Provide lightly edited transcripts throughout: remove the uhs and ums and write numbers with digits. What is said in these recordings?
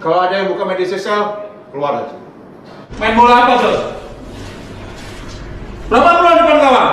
Kalau ada yang buka media sosial, keluar aja. Main bola apa, Bos? Berapa bulan depan kawan?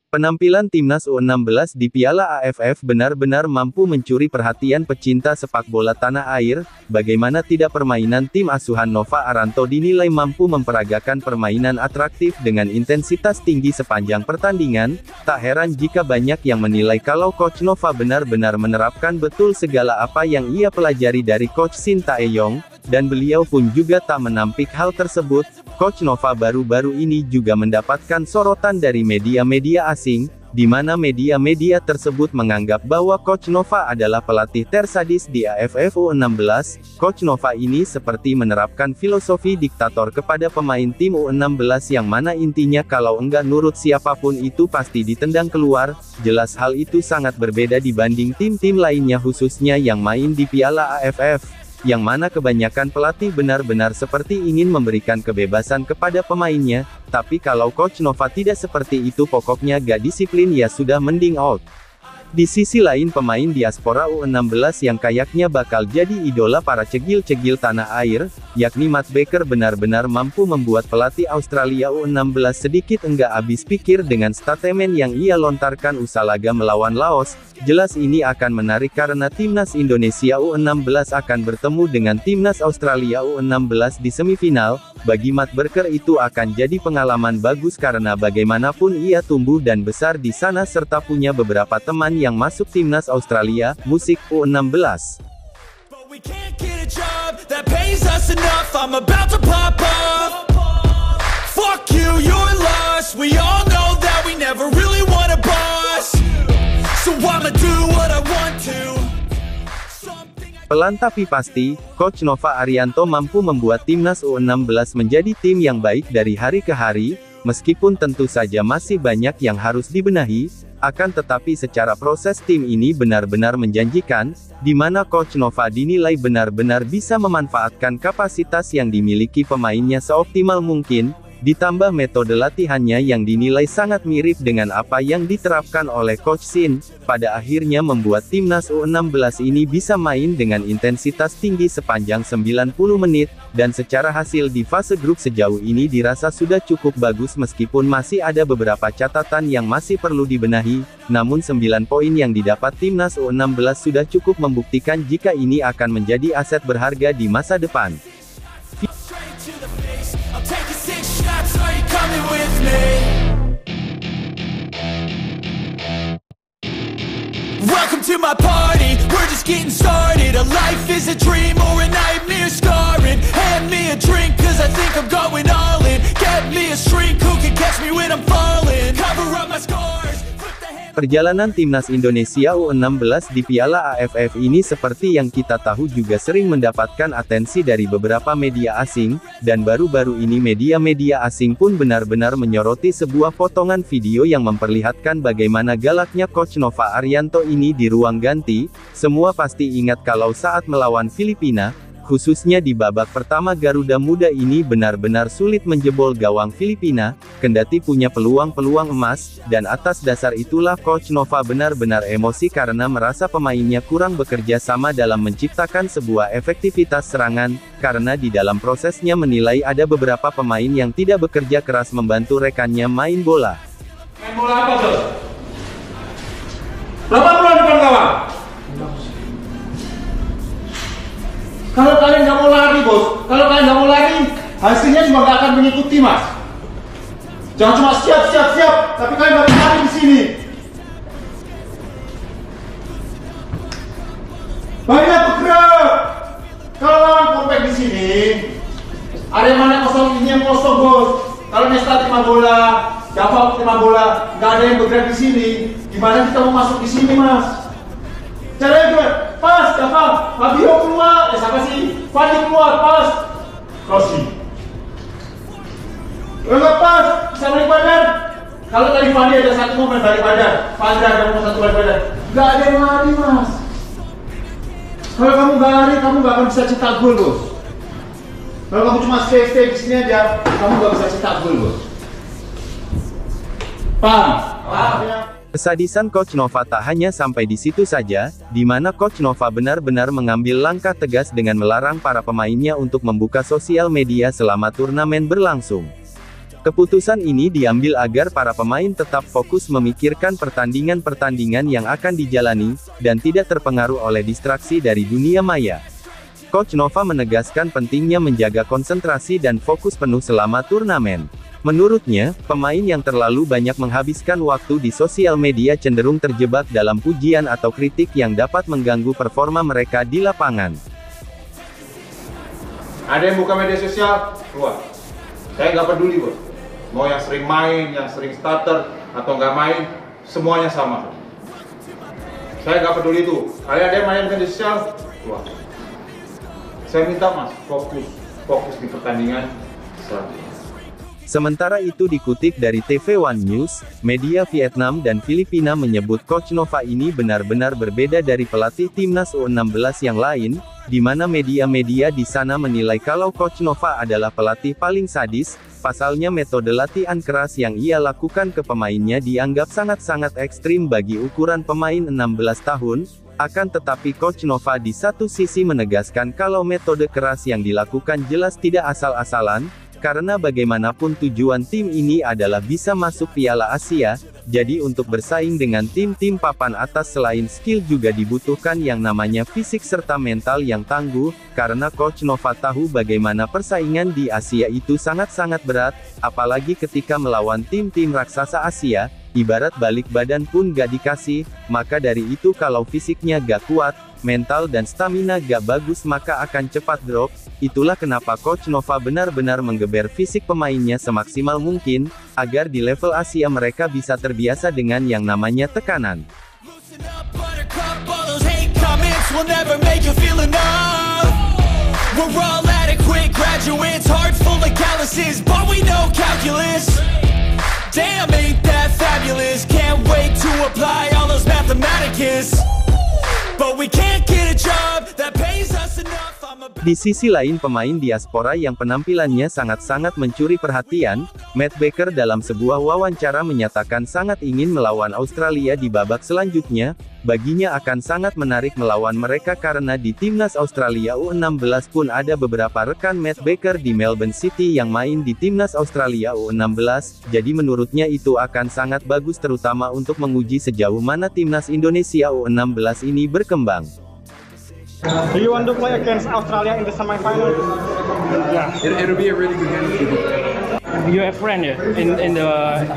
Penampilan Timnas U16 di Piala AFF benar-benar mampu mencuri perhatian pecinta sepak bola tanah air. Bagaimana tidak, permainan tim asuhan Nova Aranto dinilai mampu memperagakan permainan atraktif dengan intensitas tinggi sepanjang pertandingan. Tak heran jika banyak yang menilai kalau Coach Nova benar-benar menerapkan betul segala apa yang ia pelajari dari Coach Shin Tae-yong, dan beliau pun juga tak menampik hal tersebut. Coach Nova baru-baru ini juga mendapatkan sorotan dari media-media asing, di mana media-media tersebut menganggap bahwa Coach Nova adalah pelatih tersadis di AFF U16. Coach Nova ini seperti menerapkan filosofi diktator kepada pemain tim U16 yang mana intinya kalau enggak nurut siapapun itu pasti ditendang keluar. Jelas hal itu sangat berbeda dibanding tim-tim lainnya khususnya yang main di Piala AFF, yang mana kebanyakan pelatih benar-benar seperti ingin memberikan kebebasan kepada pemainnya. Tapi kalau Coach Nova tidak seperti itu, pokoknya gak disiplin ya sudah mending out. Di sisi lain, pemain diaspora U16 yang kayaknya bakal jadi idola para cegil-cegil tanah air, yakni Matt Baker, benar-benar mampu membuat pelatih Australia U16 sedikit enggak habis pikir dengan statement yang ia lontarkan usai laga melawan Laos. Jelas ini akan menarik karena Timnas Indonesia U16 akan bertemu dengan Timnas Australia U16 di semifinal. Bagi Matt Baker itu akan jadi pengalaman bagus karena bagaimanapun ia tumbuh dan besar di sana serta punya beberapa teman yang masuk Timnas Australia, musik U16. Pelan tapi pasti, Coach Nova Arianto mampu membuat Timnas U16 menjadi tim yang baik dari hari ke hari, meskipun tentu saja masih banyak yang harus dibenahi, akan tetapi secara proses tim ini benar-benar menjanjikan, di mana Coach Nova dinilai benar-benar bisa memanfaatkan kapasitas yang dimiliki pemainnya seoptimal mungkin. Ditambah metode latihannya yang dinilai sangat mirip dengan apa yang diterapkan oleh Coach Shin, pada akhirnya membuat Timnas U16 ini bisa main dengan intensitas tinggi sepanjang 90 menit, dan secara hasil di fase grup sejauh ini dirasa sudah cukup bagus meskipun masih ada beberapa catatan yang masih perlu dibenahi, namun 9 poin yang didapat Timnas U16 sudah cukup membuktikan jika ini akan menjadi aset berharga di masa depan. Welcome to my party, we're just getting started. A life is a dream or a nightmare scarring. Hand me a drink cause I think I'm going all in. Get me a shrink who can catch me when I'm falling. Cover up my scars. Perjalanan Timnas Indonesia U16 di Piala AFF ini seperti yang kita tahu juga sering mendapatkan atensi dari beberapa media asing, dan baru-baru ini media-media asing pun benar-benar menyoroti sebuah potongan video yang memperlihatkan bagaimana galaknya Coach Nova Arianto ini di ruang ganti. Semua pasti ingat kalau saat melawan Filipina, khususnya di babak pertama, Garuda Muda ini benar-benar sulit menjebol gawang Filipina, kendati punya peluang-peluang emas, dan atas dasar itulah Coach Nova benar-benar emosi karena merasa pemainnya kurang bekerja sama dalam menciptakan sebuah efektivitas serangan, karena di dalam prosesnya menilai ada beberapa pemain yang tidak bekerja keras membantu rekannya main bola. Main bola apa, Bos? Berapa bulan depan kawan? Kalau kalian nggak mau lari, Bos, kalau kalian nggak mau lari, hasilnya juga nggak akan mengikuti, Mas. Jangan cuma siap, tapi kalian harus lari di sini. Banyak bergerak. Kalau lawan kompak di sini, area mana kosong, ini yang kosong, Bos. Kalau Nesta terima bola, Java terima bola, nggak ada yang bergerak di sini. Gimana kita mau masuk di sini, Mas? Caranya gue, pas, Java, Fabio keluar, siapa sih? Fadi keluar, pas, crossing. Enggak pas, bisa balik badan. Kalau tadi Fadi ada satu mau balik badan, Fadi ada mau satu balik badan. Gak ada yang lari, Mas. Kalau kamu gak lari, kamu gak akan bisa cetak gol, Bos. Kalau kamu cuma stay di sini aja, kamu gak bisa cetak gol, Bos. Paham? Paham ya? Kesadisan Coach Nova tak hanya sampai di situ saja, di mana Coach Nova benar-benar mengambil langkah tegas dengan melarang para pemainnya untuk membuka sosial media selama turnamen berlangsung. Keputusan ini diambil agar para pemain tetap fokus memikirkan pertandingan-pertandingan yang akan dijalani, dan tidak terpengaruh oleh distraksi dari dunia maya. Coach Nova menegaskan pentingnya menjaga konsentrasi dan fokus penuh selama turnamen. Menurutnya, pemain yang terlalu banyak menghabiskan waktu di sosial media cenderung terjebak dalam pujian atau kritik yang dapat mengganggu performa mereka di lapangan. Ada yang buka media sosial, keluar. Saya nggak peduli, Bos. Mau yang sering main, yang sering starter, atau nggak main, semuanya sama. Saya nggak peduli itu. Kalian ada yang main media sosial, keluar. Saya minta Mas, fokus di pertandingan selanjutnya. Sementara itu dikutip dari TV One News, media Vietnam dan Filipina menyebut Coach Nova ini benar-benar berbeda dari pelatih timnas U16 yang lain, di mana media-media di sana menilai kalau Coach Nova adalah pelatih paling sadis. Pasalnya metode latihan keras yang ia lakukan ke pemainnya dianggap sangat-sangat ekstrim bagi ukuran pemain 16 tahun. Akan tetapi Coach Nova di satu sisi menegaskan kalau metode keras yang dilakukan jelas tidak asal-asalan, karena bagaimanapun tujuan tim ini adalah bisa masuk Piala Asia, jadi untuk bersaing dengan tim-tim papan atas selain skill juga dibutuhkan yang namanya fisik serta mental yang tangguh, karena Coach Nova tahu bagaimana persaingan di Asia itu sangat-sangat berat, apalagi ketika melawan tim-tim raksasa Asia, ibarat balik badan pun gak dikasih, maka dari itu kalau fisiknya gak kuat, mental dan stamina gak bagus maka akan cepat drop. Itulah kenapa Coach Nova benar-benar menggeber fisik pemainnya semaksimal mungkin, agar di level Asia mereka bisa terbiasa dengan yang namanya tekanan. Damn, ain't that fabulous. Can't wait to apply all those mathematicus. But we can't get a job that pays us enough. Di sisi lain pemain diaspora yang penampilannya sangat-sangat mencuri perhatian, Matt Baker dalam sebuah wawancara menyatakan sangat ingin melawan Australia di babak selanjutnya. Baginya akan sangat menarik melawan mereka karena di timnas Australia U16 pun ada beberapa rekan Matt Baker di Melbourne City yang main di timnas Australia U16, jadi menurutnya itu akan sangat bagus terutama untuk menguji sejauh mana timnas Indonesia U16 ini berkembang. Do you want to play against Australia in the semi-final? Yeah, it'll be a really good game. You have friend in the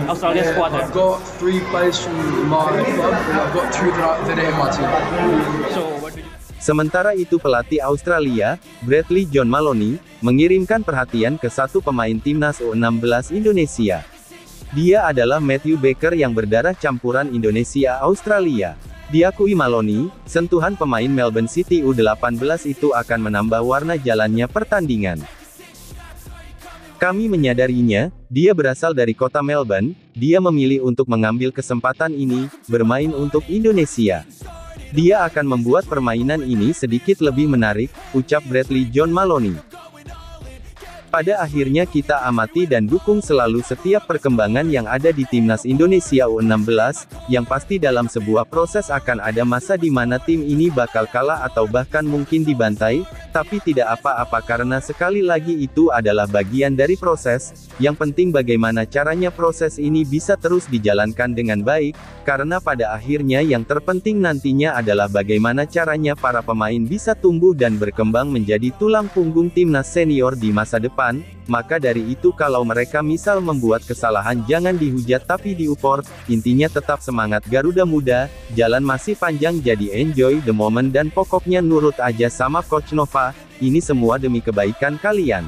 Australia squad. I've got 3 players from my club, and I've got 2 that are in my team. So what do you... Sementara itu pelatih Australia, Bradley John Maloney, mengirimkan perhatian ke satu pemain timnas U16 Indonesia. Dia adalah Matthew Baker yang berdarah campuran Indonesia-Australia. Diakui Maloney, sentuhan pemain Melbourne City U18 itu akan menambah warna jalannya pertandingan. Kami menyadarinya, dia berasal dari kota Melbourne, dia memilih untuk mengambil kesempatan ini, bermain untuk Indonesia. Dia akan membuat permainan ini sedikit lebih menarik, ucap Bradley John Maloney. Pada akhirnya kita amati dan dukung selalu setiap perkembangan yang ada di timnas Indonesia U16, yang pasti dalam sebuah proses akan ada masa di mana tim ini bakal kalah atau bahkan mungkin dibantai, tapi tidak apa-apa karena sekali lagi itu adalah bagian dari proses, yang penting bagaimana caranya proses ini bisa terus dijalankan dengan baik, karena pada akhirnya yang terpenting nantinya adalah bagaimana caranya para pemain bisa tumbuh dan berkembang menjadi tulang punggung timnas senior di masa depan. Maka dari itu kalau mereka misal membuat kesalahan jangan dihujat tapi diupport, intinya tetap semangat Garuda Muda, jalan masih panjang jadi enjoy the moment dan pokoknya nurut aja sama Coach Nova, ini semua demi kebaikan kalian.